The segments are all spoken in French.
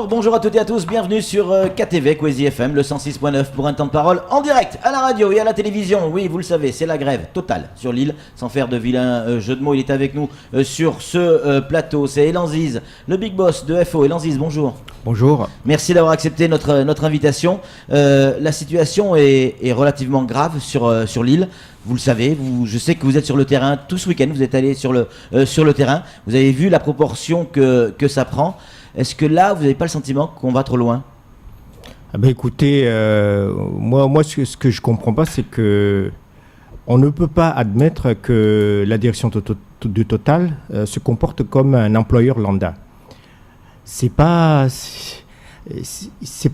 Bonjour à toutes et à tous, bienvenue sur KTV, Kwezi FM, le 106.9 pour un temps de parole en direct à la radio et à la télévision. Oui, vous le savez, c'est la grève totale sur l'île, sans faire de vilain jeu de mots. Il est avec nous sur ce plateau, c'est Elan Ziz, le big boss de FO. Elan Ziz, bonjour. Bonjour. Merci d'avoir accepté notre invitation. La situation est relativement grave sur l'île. Vous le savez, je sais que vous êtes sur le terrain tout ce week-end, vous êtes allé sur le terrain, vous avez vu la proportion que ça prend. Est-ce que là, vous n'avez pas le sentiment qu'on va trop loin ? Écoutez, moi ce que je ne comprends pas, c'est que on ne peut pas admettre que la direction de Total se comporte comme un employeur lambda. C'est pas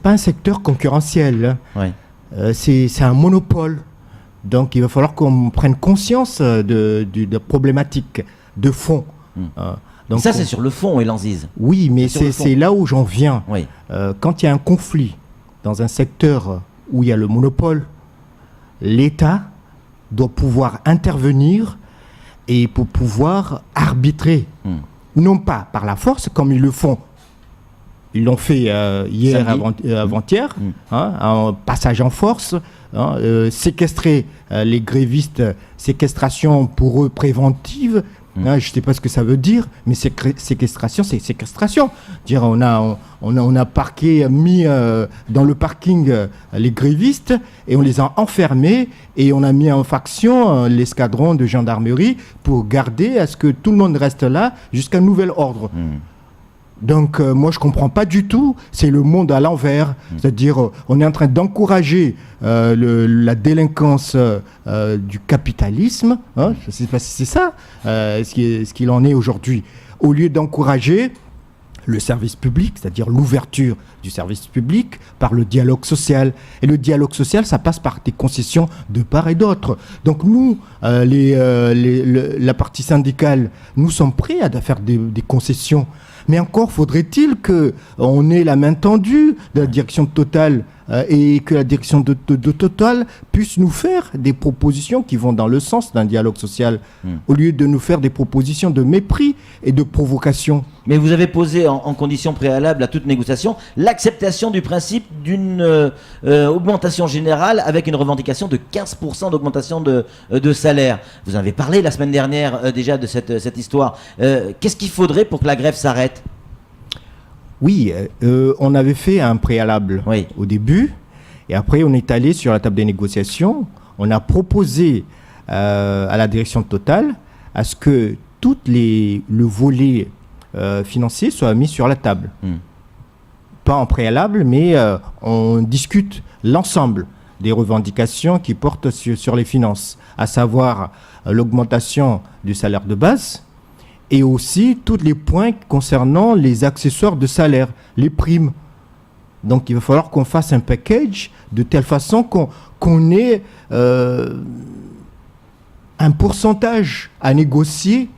un secteur concurrentiel. Oui. C'est un monopole. Donc, il va falloir qu'on prenne conscience de problématiques de fond. Donc ça, c'est sur le fond, Elan Ziz. Oui, mais c'est là où j'en viens. Oui. Quand il y a un conflit dans un secteur où il y a le monopole, l'État doit pouvoir intervenir et pour pouvoir arbitrer. Non pas par la force, comme ils le font. Ils l'ont fait hier, avant-hier, un passage en force, séquestrer les grévistes, séquestration pour eux préventive. Je ne sais pas ce que ça veut dire, mais séquestration, c'est séquestration. Dire, on a parqué, mis dans le parking les grévistes et on les a enfermés et on a mis en faction l'escadron de gendarmerie pour garder à ce que tout le monde reste là jusqu'à nouvel ordre. Donc, moi, je ne comprends pas du tout. C'est le monde à l'envers. C'est-à-dire, on est en train d'encourager la délinquance du capitalisme. Je ne sais pas si c'est ça, ce qu'il en est aujourd'hui. Au lieu d'encourager le service public, c'est-à-dire l'ouverture du service public par le dialogue social. Et le dialogue social, ça passe par des concessions de part et d'autre. Donc nous, la partie syndicale, nous sommes prêts à faire des concessions. Mais encore faudrait-il qu'on ait la main tendue de la direction de Total et que la direction de Total puisse nous faire des propositions qui vont dans le sens d'un dialogue social au lieu de nous faire des propositions de mépris et de provocation. Mais vous avez posé en condition préalable à toute négociation l'acceptation du principe d'une augmentation générale avec une revendication de 15% d'augmentation de salaire. Vous en avez parlé la semaine dernière déjà de cette histoire. Qu'est-ce qu'il faudrait pour que la grève s'arrête ? Oui, on avait fait un préalable au début et après on est allé sur la table des négociations. On a proposé à la direction de Total à ce que tout le volet financier soit mis sur la table. Pas en préalable, mais on discute l'ensemble des revendications qui portent sur les finances, à savoir l'augmentation du salaire de base, et aussi tous les points concernant les accessoires de salaire, les primes. Donc il va falloir qu'on fasse un package de telle façon qu'on ait un pourcentage à négocier.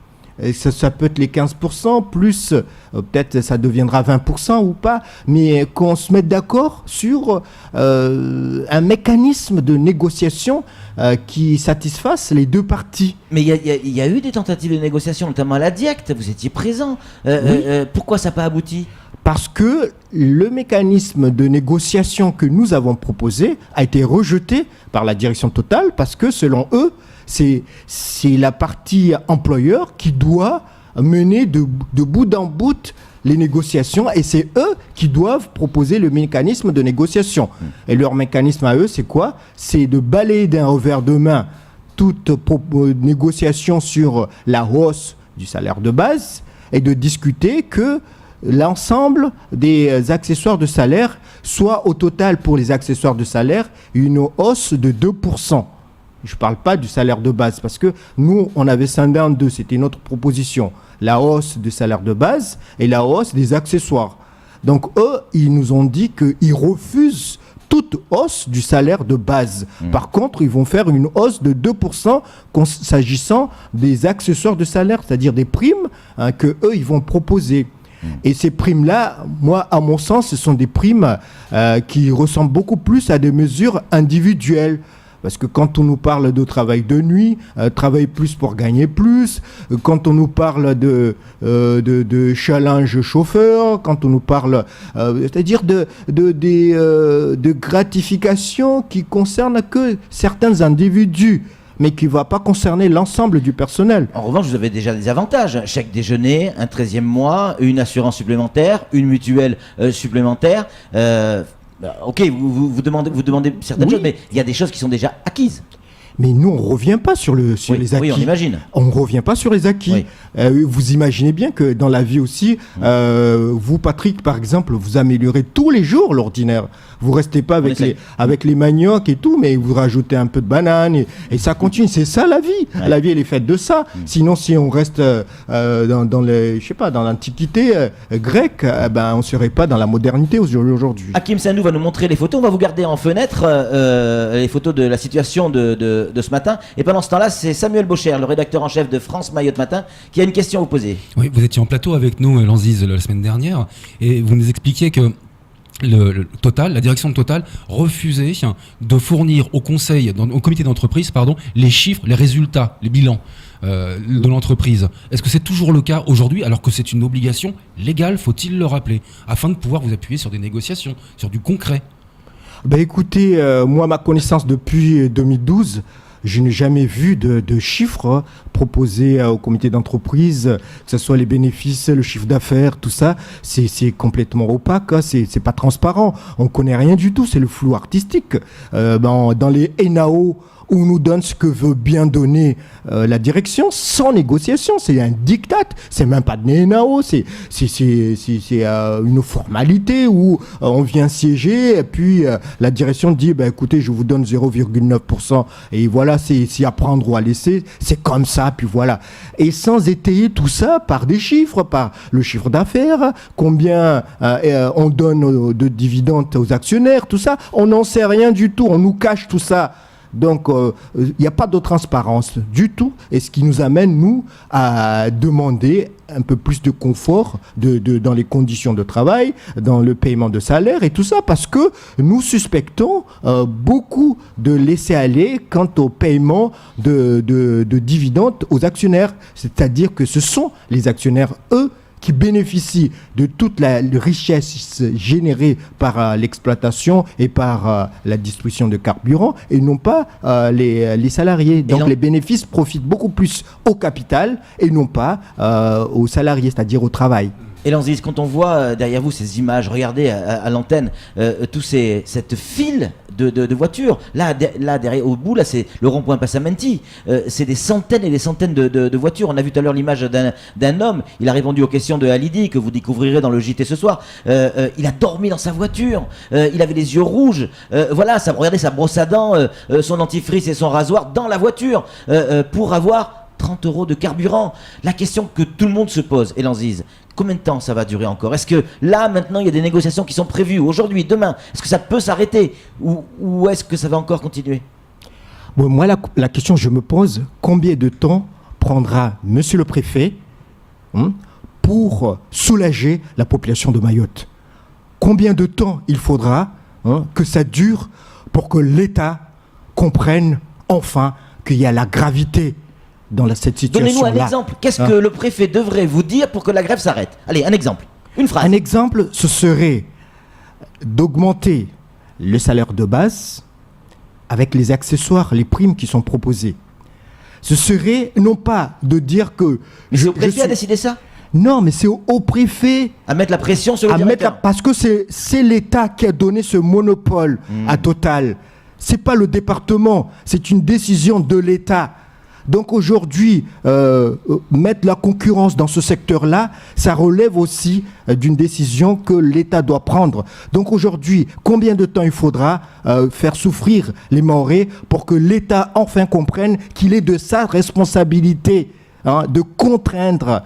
Et ça peut être les 15%, plus peut-être ça deviendra 20% ou pas, mais qu'on se mette d'accord sur un mécanisme de négociation qui satisfasse les deux parties. Mais il y a eu des tentatives de négociation, notamment à la DIACT, vous étiez présent. Pourquoi ça n'a pas abouti ? Parce que le mécanisme de négociation que nous avons proposé a été rejeté par la direction Total, parce que selon eux, c'est la partie employeur qui doit mener de bout en bout les négociations et c'est eux qui doivent proposer le mécanisme de négociation. Et leur mécanisme à eux, c'est quoi ? C'est de balayer d'un revers de main toute négociation sur la hausse du salaire de base et de discuter que l'ensemble des accessoires de salaire soit au total pour les accessoires de salaire une hausse de 2%. Je ne parle pas du salaire de base parce que nous, on avait scindé en deux. C'était notre proposition. La hausse du salaire de base et la hausse des accessoires. Donc, eux, ils nous ont dit qu'ils refusent toute hausse du salaire de base. Par contre, ils vont faire une hausse de 2% s'agissant des accessoires de salaire, c'est-à-dire des primes que eux, ils vont proposer. Et ces primes-là, moi, à mon sens, ce sont des primes qui ressemblent beaucoup plus à des mesures individuelles. Parce que quand on nous parle de travail de nuit, travailler plus pour gagner plus, quand on nous parle de challenge chauffeur, quand on nous parle, c'est-à-dire de gratification qui concernent que certains individus, mais qui ne va pas concerner l'ensemble du personnel. En revanche, vous avez déjà des avantages. Chèque déjeuner, un 13e mois, une assurance supplémentaire, une mutuelle supplémentaire. Ok, vous demandez certaines choses, mais il y a des choses qui sont déjà acquises. Mais nous, on ne revient pas sur les acquis. Oui, on imagine. On ne revient pas sur les acquis. Oui. Vous imaginez bien que dans la vie aussi, vous, Patrick, par exemple, vous améliorez tous les jours l'ordinaire. Vous ne restez pas avec les maniocs et tout, mais vous rajoutez un peu de banane et ça continue. C'est ça la vie. Ouais. La vie, elle est faite de ça. Sinon, si on reste dans l'Antiquité grecque, on ne serait pas dans la modernité aujourd'hui. Hakim Sandou va nous montrer les photos. On va vous garder en fenêtre les photos de la situation de ce matin. Et pendant ce temps-là, c'est Samuel Bocher, le rédacteur en chef de France Mayotte Matin, qui a une question à vous poser. Oui, vous étiez en plateau avec nous, Lanziz, la semaine dernière, et vous nous expliquiez que le Total, la direction de Total refusait de fournir au comité d'entreprise, les chiffres, les résultats, les bilans de l'entreprise. Est-ce que c'est toujours le cas aujourd'hui, alors que c'est une obligation légale, faut-il le rappeler, afin de pouvoir vous appuyer sur des négociations, sur du concret? Écoutez, moi, ma connaissance depuis 2012, je n'ai jamais vu de chiffres proposés au comité d'entreprise, que ce soit les bénéfices, le chiffre d'affaires, tout ça. C'est complètement opaque, c'est pas transparent. On ne connaît rien du tout, c'est le flou artistique. Dans les NAO, où on nous donne ce que veut bien donner la direction, sans négociation. C'est un diktat, c'est même pas de NAO, c'est une formalité où on vient siéger et puis la direction dit écoutez, je vous donne 0,9% et voilà, c'est à prendre ou à laisser, c'est comme ça, puis voilà. Et sans étayer tout ça par des chiffres, par le chiffre d'affaires, combien on donne de dividendes aux actionnaires, tout ça, on n'en sait rien du tout, on nous cache tout ça. Donc, il n'y a pas de transparence du tout, et ce qui nous amène, nous, à demander un peu plus de confort dans les conditions de travail, dans le paiement de salaire et tout ça, parce que nous suspectons beaucoup de laisser-aller quant au paiement de dividendes aux actionnaires. C'est-à-dire que ce sont les actionnaires, eux, qui bénéficient de toute la richesse générée par l'exploitation et par la distribution de carburant et non pas les salariés. Donc les bénéfices profitent beaucoup plus au capital et non pas aux salariés, c'est-à-dire au travail. Et Lanziz, quand on voit derrière vous ces images, regardez à l'antenne, cette file de voitures, là derrière, au bout, là c'est le rond-point Passamenti, c'est des centaines et des centaines de voitures. On a vu tout à l'heure l'image d'un homme, il a répondu aux questions de Halidi, que vous découvrirez dans le JT ce soir. Il a dormi dans sa voiture, il avait les yeux rouges, regardez sa brosse à dents, son dentifrice et son rasoir dans la voiture, pour avoir 30 € de carburant. La question que tout le monde se pose, Lanziz, combien de temps ça va durer encore? Est-ce que là, maintenant, il y a des négociations qui sont prévues aujourd'hui, demain? Est-ce que ça peut s'arrêter ou est-ce que ça va encore continuer? Moi, la question que je me pose, combien de temps prendra monsieur le préfet pour soulager la population de Mayotte? Combien de temps il faudra que ça dure pour que l'État comprenne enfin qu'il y a la gravité dans cette situation-là? Donnez-nous un exemple. Qu'est-ce que le préfet devrait vous dire pour que la grève s'arrête? Allez, un exemple. Une phrase. Un exemple, ce serait d'augmenter le salaire de base avec les accessoires, les primes qui sont proposées. Ce serait non pas de dire que... C'est au préfet à décider ça? Non, mais c'est au préfet... À mettre la pression sur le directeur. Parce que c'est l'État qui a donné ce monopole à Total. C'est pas le département, c'est une décision de l'État. Donc aujourd'hui, mettre la concurrence dans ce secteur-là, ça relève aussi d'une décision que l'État doit prendre. Donc aujourd'hui, combien de temps il faudra faire souffrir les Mahorais pour que l'État enfin comprenne qu'il est de sa responsabilité de contraindre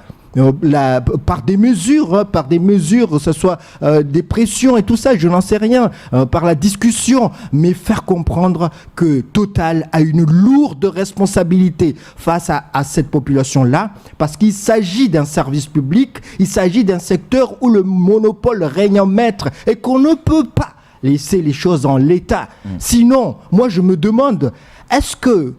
par des mesures, que ce soit des pressions et tout ça, je n'en sais rien, par la discussion, mais faire comprendre que Total a une lourde responsabilité face à cette population-là, parce qu'il s'agit d'un service public, il s'agit d'un secteur où le monopole règne en maître et qu'on ne peut pas laisser les choses en l'état. Sinon, moi je me demande, est-ce que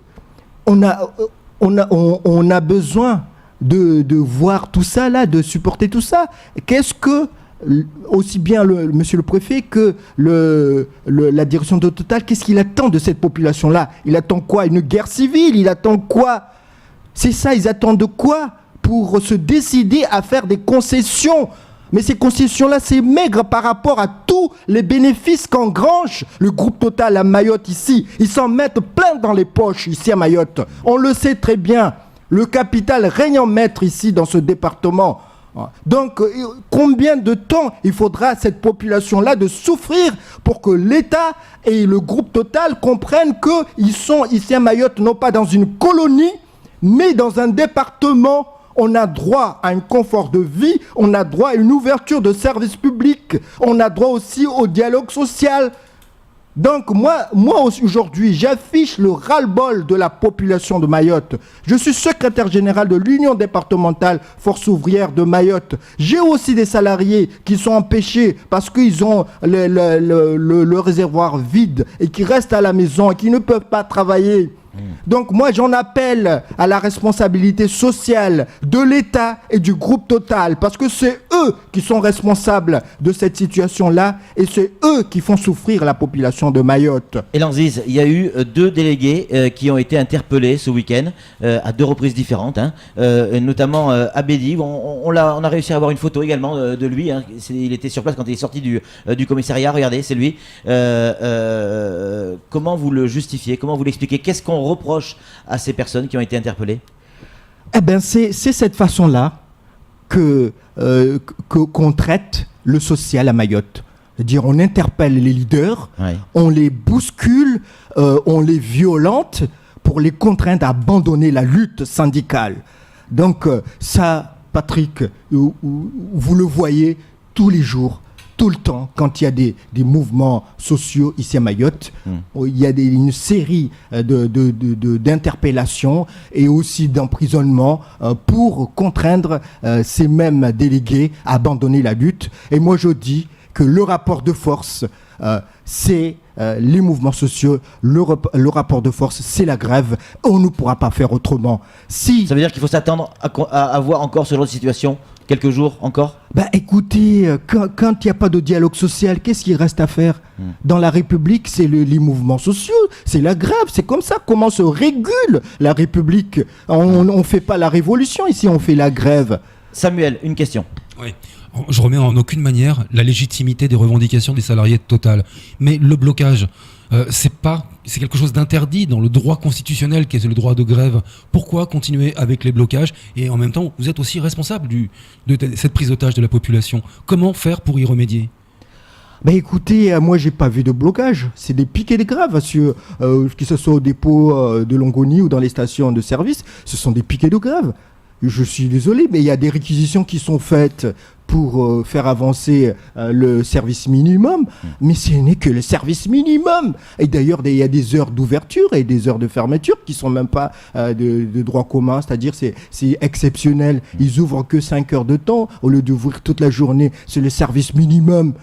on a besoin de voir tout ça là, de supporter tout ça? Qu'est-ce que aussi bien monsieur le préfet que la direction de Total, qu'est-ce qu'il attend de cette population-là? Il attend quoi? Une guerre civile? Il attend quoi? C'est ça, ils attendent quoi pour se décider à faire des concessions? Mais ces concessions-là, c'est maigre par rapport à tous les bénéfices qu'engrange le groupe Total à Mayotte ici. Ils s'en mettent plein dans les poches ici à Mayotte. On le sait très bien. Le capital règne en maître ici dans ce département. Donc, combien de temps il faudra à cette population-là de souffrir pour que l'État et le groupe Total comprennent qu'ils sont ici à Mayotte, non pas dans une colonie, mais dans un département. On a droit à un confort de vie, on a droit à une ouverture de services publics, on a droit aussi au dialogue social. Donc moi aujourd'hui, j'affiche le ras-le-bol de la population de Mayotte. Je suis secrétaire général de l'Union départementale Force ouvrière de Mayotte. J'ai aussi des salariés qui sont empêchés parce qu'ils ont le réservoir vide et qui restent à la maison et qui ne peuvent pas travailler. Donc moi j'en appelle à la responsabilité sociale de l'État et du groupe Total, parce que c'est eux qui sont responsables de cette situation-là et c'est eux qui font souffrir la population de Mayotte. Et Lanziz, il y a eu 2 délégués qui ont été interpellés ce week-end à 2 reprises différentes, notamment Abedi. On a réussi à avoir une photo également de lui. Il était sur place quand il est sorti du commissariat. Regardez, c'est lui. Comment vous le justifiez? Comment vous l'expliquez? Qu'est-ce qu'on reproche à ces personnes qui ont été interpellées? Eh bien, c'est cette façon-là qu'on traite le social à Mayotte. C'est-à-dire, on interpelle les leaders, on les bouscule, on les violente pour les contraindre à abandonner la lutte syndicale. Donc, ça, Patrick, vous le voyez tous les jours, tout le temps, quand il y a des mouvements sociaux ici à Mayotte, il y a une série d'interpellations et aussi d'emprisonnements pour contraindre ces mêmes délégués à abandonner la lutte. Et moi, je dis que le rapport de force, c'est les mouvements sociaux, le rapport de force, c'est la grève. On ne pourra pas faire autrement. Ça veut dire qu'il faut s'attendre à voir encore ce genre de situation quelques jours encore? Écoutez, quand il n'y a pas de dialogue social, qu'est-ce qu'il reste à faire? Dans la République, c'est les mouvements sociaux, c'est la grève, c'est comme ça. Comment se régule la République? On ne fait pas la révolution ici, on fait la grève. Samuel, une question. Oui. Je remets en aucune manière la légitimité des revendications des salariés de Total. Mais le blocage, c'est quelque chose d'interdit dans le droit constitutionnel qui est le droit de grève. Pourquoi continuer avec les blocages? Et en même temps, vous êtes aussi responsable de cette prise d'otage de la population. Comment faire pour y remédier? Écoutez, moi j'ai pas vu de blocage, c'est des piquets de grève, que ce soit au dépôt de Longoni ou dans les stations de service, ce sont des piquets de grève. Je suis désolé, mais il y a des réquisitions qui sont faites pour faire avancer le service minimum, mais ce n'est que le service minimum. Et d'ailleurs, il y a des heures d'ouverture et des heures de fermeture qui ne sont même pas de droit commun, c'est-à-dire c'est exceptionnel. Ils ouvrent que 5 heures de temps au lieu d'ouvrir toute la journée. C'est le service minimum.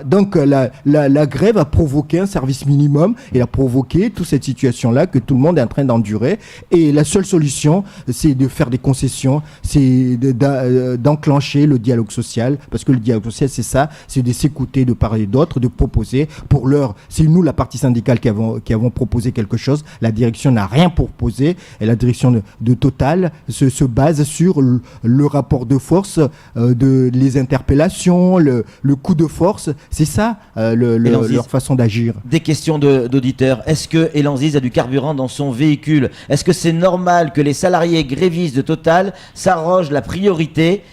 Donc la grève a provoqué un service minimum et a provoqué toute cette situation-là que tout le monde est en train d'endurer. Et la seule solution, c'est de faire des concessions, c'est d'enclencher le dialogue social, parce que le dialogue social, c'est ça, c'est de s'écouter de part et d'autre, de proposer. Pour l'heure, c'est nous, la partie syndicale, qui avons proposé quelque chose. La direction n'a rien proposé et la direction de Total se base sur le rapport de force, les interpellations, le coup de force. C'est ça leur façon d'agir. Des questions d'auditeurs. Est-ce que Elanziz a du carburant dans son véhicule? Est-ce que c'est normal que les salariés grévistes de Total s'arrogent la priorité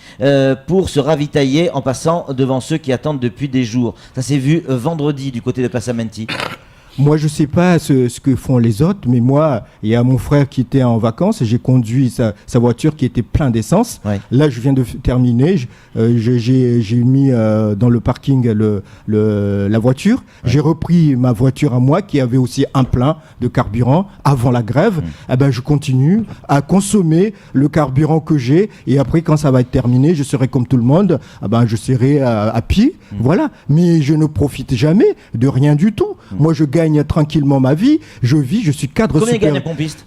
pour se ravitailler en passant devant ceux qui attendent depuis des jours? Ça s'est vu vendredi du côté de Place Amenti. Moi, je sais pas ce que font les autres, mais moi, il y a mon frère qui était en vacances et j'ai conduit sa voiture qui était plein d'essence. Ouais. Là, je viens de terminer. J'ai mis dans le parking la voiture. Ouais. J'ai repris ma voiture à moi qui avait aussi un plein de carburant avant la grève. Eh ben, je continue à consommer le carburant que j'ai et après, quand ça va être terminé, je serai comme tout le monde. Eh ben, je serai à pied. Voilà. Mais je ne profite jamais de rien du tout. Moi, je gagne tranquillement ma vie. Je vis, je suis cadre Combien supérieur. gagne un pompiste?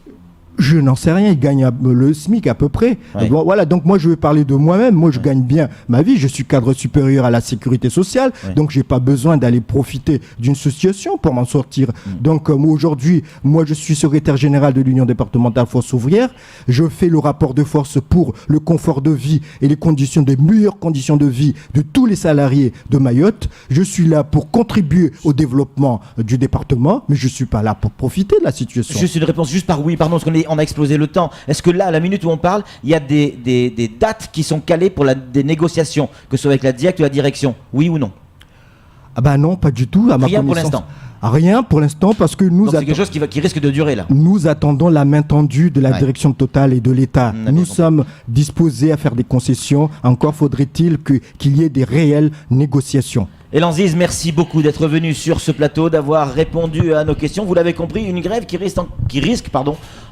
Je n'en sais rien, il gagne le SMIC à peu près. Ouais. Bon, voilà, donc moi je vais parler de moi-même. Moi je gagne bien ma vie, je suis cadre supérieur à la sécurité sociale, donc j'ai pas besoin d'aller profiter d'une situation pour m'en sortir. Donc moi, aujourd'hui, moi je suis secrétaire général de l'Union départementale Force ouvrière. Je fais le rapport de force pour le confort de vie et les meilleures conditions de vie de tous les salariés de Mayotte. Je suis là pour contribuer au développement du département, mais je suis pas là pour profiter de la situation. Juste une réponse, juste par oui, pardon, parce qu'on a explosé le temps. Est-ce que là, à la minute où on parle, il y a des dates qui sont calées pour des négociations, que ce soit avec la DIAC ou la direction? Oui ou non? Ah bah non, pas du tout, à ma Rien pour connaissance. l'instant. Rien pour l'instant parce que Donc c'est quelque chose qui risque de durer là. nous attendons la main tendue de la Ouais. direction Total et de l'État. On a bien Nous compris. sommes disposés à faire des concessions. Encore faudrait-il qu'il y ait des réelles négociations. Elan Ziz, merci beaucoup d'être venu sur ce plateau, d'avoir répondu à nos questions. Vous l'avez compris, une grève qui risque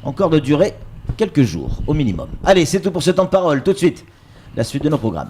encore de durer quelques jours au minimum. Allez, c'est tout pour ce temps de parole. Tout de suite, la suite de nos programmes.